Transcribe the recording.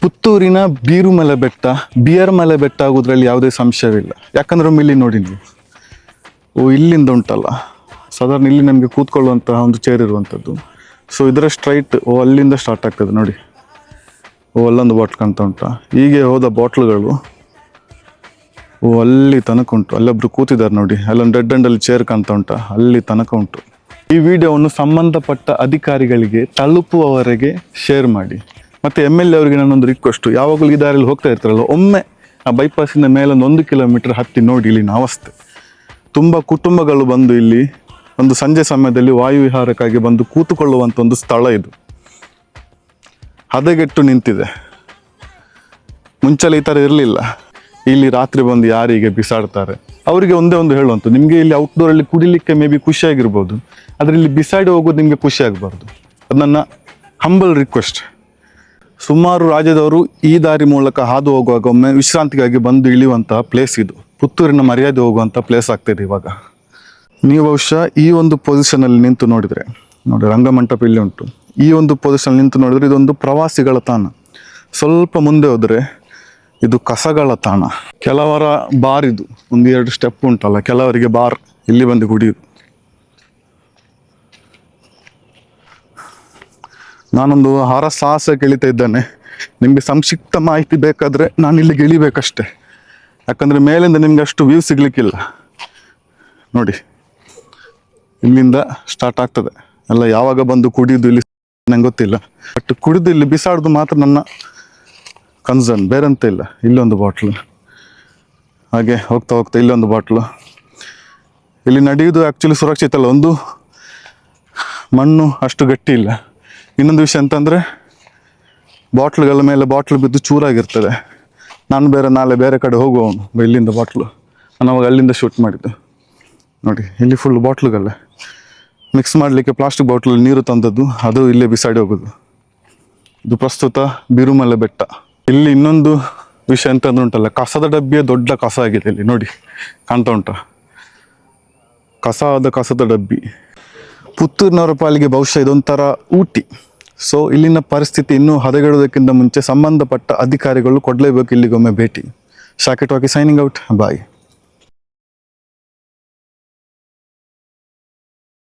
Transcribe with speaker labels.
Speaker 1: ಪುತ್ತೂರಿನ ಬೀರುಮಲೆ ಬೆಟ್ಟ ಬಿಯರ್ಮಲೆ ಬೆಟ್ಟ ಆಗೋದ್ರಲ್ಲಿ ಯಾವುದೇ ಸಂಶಯವಿಲ್ಲ. ಯಾಕಂದ್ರೆ ಇಲ್ಲಿ ನೋಡಿ ನೀವು, ಇಲ್ಲಿಂದ ಉಂಟಲ್ಲ ಸಾಧಾರಣ ಇಲ್ಲಿ ನಮಗೆ ಕೂತ್ಕೊಳ್ಳುವಂತಹ ಒಂದು ಚೇರ್ ಇರುವಂಥದ್ದು. ಸೊ ಇದರ ಸ್ಟ್ರೈಟ್ ಅಲ್ಲಿಂದ ಸ್ಟಾರ್ಟ್ ಆಗ್ತದೆ ನೋಡಿ. ಅಲ್ಲೊಂದು ಬಾಟ್ಲ್ ಕಾಣ್ತಾ ಉಂಟಾ. ಹೀಗೆ ಹೋದ ಬಾಟ್ಲುಗಳು ಅಲ್ಲಿ ತನಕ ಉಂಟು. ಅಲ್ಲೊಬ್ರು ಕೂತಿದ್ದಾರೆ ನೋಡಿ, ಅಲ್ಲೊಂದು ಡೆಡ್ ಎಂಡಲ್ಲಿ ಚೇರ್ ಕಾಣ್ತಾ ಉಂಟಾ, ಅಲ್ಲಿ ತನಕ ಉಂಟು. ಈ ವಿಡಿಯೋವನ್ನು ಸಂಬಂಧಪಟ್ಟ ಅಧಿಕಾರಿಗಳಿಗೆ ತಲುಪುವವರೆಗೆ ಶೇರ್ ಮಾಡಿ. ಮತ್ತು MLA ಅವರಿಗೆ ನಾನೊಂದು ರಿಕ್ವೆಸ್ಟು, ಯಾವಾಗಲೂ ಈ ದಾರಿಯಲ್ಲಿ ಹೋಗ್ತಾ ಇರ್ತಾರಲ್ಲ, ಒಮ್ಮೆ ಆ ಬೈಪಾಸಿನ ಮೇಲೊಂದು 1 ಕಿಲೋಮೀಟರ್ ಹತ್ತಿ ನೋಡಿ ಇಲ್ಲಿನ ಅವಸ್ಥೆ. ತುಂಬ ಕುಟುಂಬಗಳು ಬಂದು ಇಲ್ಲಿ ಒಂದು ಸಂಜೆ ಸಮಯದಲ್ಲಿ ವಾಯುವಿಹಾರಕ್ಕಾಗಿ ಬಂದು ಕೂತುಕೊಳ್ಳುವಂಥ ಒಂದು ಸ್ಥಳ ಇದು. ಹದಗೆಟ್ಟು ನಿಂತಿದೆ. ಮುಂಚೆಲ್ಲ ಈ ಥರ ಇರಲಿಲ್ಲ. ಇಲ್ಲಿ ರಾತ್ರಿ ಬಂದು ಯಾರಿಗೆ ಬಿಸಾಡ್ತಾರೆ ಅವರಿಗೆ ಒಂದೇ ಒಂದು ಹೇಳುವಂಥದ್ದು, ನಿಮಗೆ ಇಲ್ಲಿ ಔಟ್ಡೋರಲ್ಲಿ ಕುಡಿಲಿಕ್ಕೆ ಮೇ ಬಿ ಖುಷಿಯಾಗಿರ್ಬೋದು, ಆದರೆ ಇಲ್ಲಿ ಬಿಸಾಡಿ ಹೋಗೋದು ನಿಮಗೆ ಖುಷಿ ಆಗಬಾರ್ದು. ಅದು ನನ್ನ ಹಂಬಲ್ ರಿಕ್ವೆಸ್ಟ್. ಸುಮಾರು ರಾಜ್ಯದವರು ಈ ದಾರಿ ಮೂಲಕ ಹಾದು ಹೋಗುವಾಗ ಒಮ್ಮೆ ವಿಶ್ರಾಂತಿಗಾಗಿ ಬಂದು ಇಳಿಯುವಂತಹ ಪ್ಲೇಸ್ ಇದು. ಪುತ್ತೂರಿನ ಮರ್ಯಾದೆ ಹೋಗುವಂಥ ಪ್ಲೇಸ್ ಆಗ್ತಿದೆ ಇವಾಗ. ನೀವು ಬಹುಶಃ ಈ ಒಂದು ಪೊಸಿಷನಲ್ಲಿ ನಿಂತು ನೋಡಿದರೆ ನೋಡಿ, ರಂಗಮಂಟಪ ಇಲ್ಲಿ ಉಂಟು. ಈ ಒಂದು ಪೊಸಿಷನ್ ನಿಂತು ನೋಡಿದರೆ ಇದೊಂದು ಪ್ರವಾಸಿಗಳ ತಾಣ. ಸ್ವಲ್ಪ ಮುಂದೆ ಹೋದರೆ ಇದು ಕಸಗಳ ತಾಣ. ಕೆಲವರ ಬಾರ್ ಇದು, 1-2 ಸ್ಟೆಪ್ ಉಂಟಲ್ಲ, ಕೆಲವರಿಗೆ ಬಾರ್, ಇಲ್ಲಿ ಬಂದು ಕುಡಿಯುದು. ನಾನೊಂದು ಸಾಹಸ ಇಳಿತಾ ಇದ್ದೇನೆ. ನಿಮಗೆ ಸಂಕ್ಷಿಪ್ತ ಮಾಹಿತಿ ಬೇಕಾದರೆ ನಾನು ಇಲ್ಲಿಗೆ ಇಳಿಬೇಕಷ್ಟೆ, ಯಾಕಂದರೆ ಮೇಲಿಂದ ನಿಮ್ಗೆ ಅಷ್ಟು ವ್ಯೂ ಸಿಗ್ಲಿಕ್ಕಿಲ್ಲ. ನೋಡಿ ಇಲ್ಲಿಂದ ಸ್ಟಾರ್ಟ್ ಆಗ್ತದೆ ಎಲ್ಲ. ಯಾವಾಗ ಬಂದು ಕುಡಿಯೋದು ಇಲ್ಲಿ ನಂಗೆ ಗೊತ್ತಿಲ್ಲ, ಬಟ್ ಕುಡಿದು ಇಲ್ಲಿ ಬಿಸಾಡೋದು ಮಾತ್ರ ನನ್ನ ಕನ್ಸರ್ನ್, ಬೇರೆಂತ ಇಲ್ಲ. ಇಲ್ಲೊಂದು ಬಾಟ್ಲು, ಹಾಗೆ ಹೋಗ್ತಾ ಹೋಗ್ತಾ ಇಲ್ಲೊಂದು ಬಾಟ್ಲು. ಇಲ್ಲಿ ನಡೆಯೋದು ಆ್ಯಕ್ಚುಲಿ ಸುರಕ್ಷಿತ ಅಲ್ಲ, ಒಂದು ಮಣ್ಣು ಅಷ್ಟು ಗಟ್ಟಿ ಇಲ್ಲ. ಇನ್ನೊಂದು ವಿಷಯ ಅಂತಂದರೆ ಬಾಟ್ಲುಗಳ ಮೇಲೆ ಬಾಟ್ಲು ಬಿದ್ದು ಚೂರಾಗಿರ್ತದೆ. ನಾನು ನಾಳೆ ಬೇರೆ ಕಡೆ ಹೋಗುವವನು, ಇಲ್ಲಿಂದ ಬಾಟ್ಲು ನಾನು ಅವಾಗ ಅಲ್ಲಿಂದ ಶೂಟ್ ಮಾಡಿದ್ದು. ನೋಡಿ ಇಲ್ಲಿ ಫುಲ್ ಬಾಟ್ಲುಗಳೇ ಮಿಕ್ಸ್ ಮಾಡಲಿಕ್ಕೆ ಪ್ಲಾಸ್ಟಿಕ್ ಬಾಟ್ಲಲ್ಲಿ ನೀರು ತಂದದ್ದು, ಅದು ಇಲ್ಲೇ ಬಿಸಾಡಿ ಹೋಗೋದು. ಇದು ಪ್ರಸ್ತುತ ಬೀರುಮಲೆ ಬೆಟ್ಟ. ಇಲ್ಲಿ ಇನ್ನೊಂದು ವಿಷಯ ಅಂತಂದ್ರೆ ಉಂಟಲ್ಲ, ಕಸದ ಡಬ್ಬಿಯ ದೊಡ್ಡ ಕಸ ಆಗಿದೆ ಇಲ್ಲಿ ನೋಡಿ, ಕಾಣ್ತಾ ಉಂಟ, ಕಸದ ಡಬ್ಬಿ. ಪುತ್ತೂರಿನವರ ಪಾಲಿಗೆ ಬಹುಶಃ ಇದೊಂಥರ ಊಟಿ. ಸೊ ಇಲ್ಲಿನ ಪರಿಸ್ಥಿತಿ ಇನ್ನೂ ಹದಗೆಡೋದಕ್ಕಿಂತ ಮುಂಚೆ ಸಂಬಂಧಪಟ್ಟ ಅಧಿಕಾರಿಗಳು ಕೊಡಲೇಬೇಕು ಇಲ್ಲಿಗೊಮ್ಮೆ ಭೇಟಿ. ಶಾಕೆಟ್ ವಾಕಿ ಸೈನಿಂಗ್ ಔಟ್, ಬಾಯ್.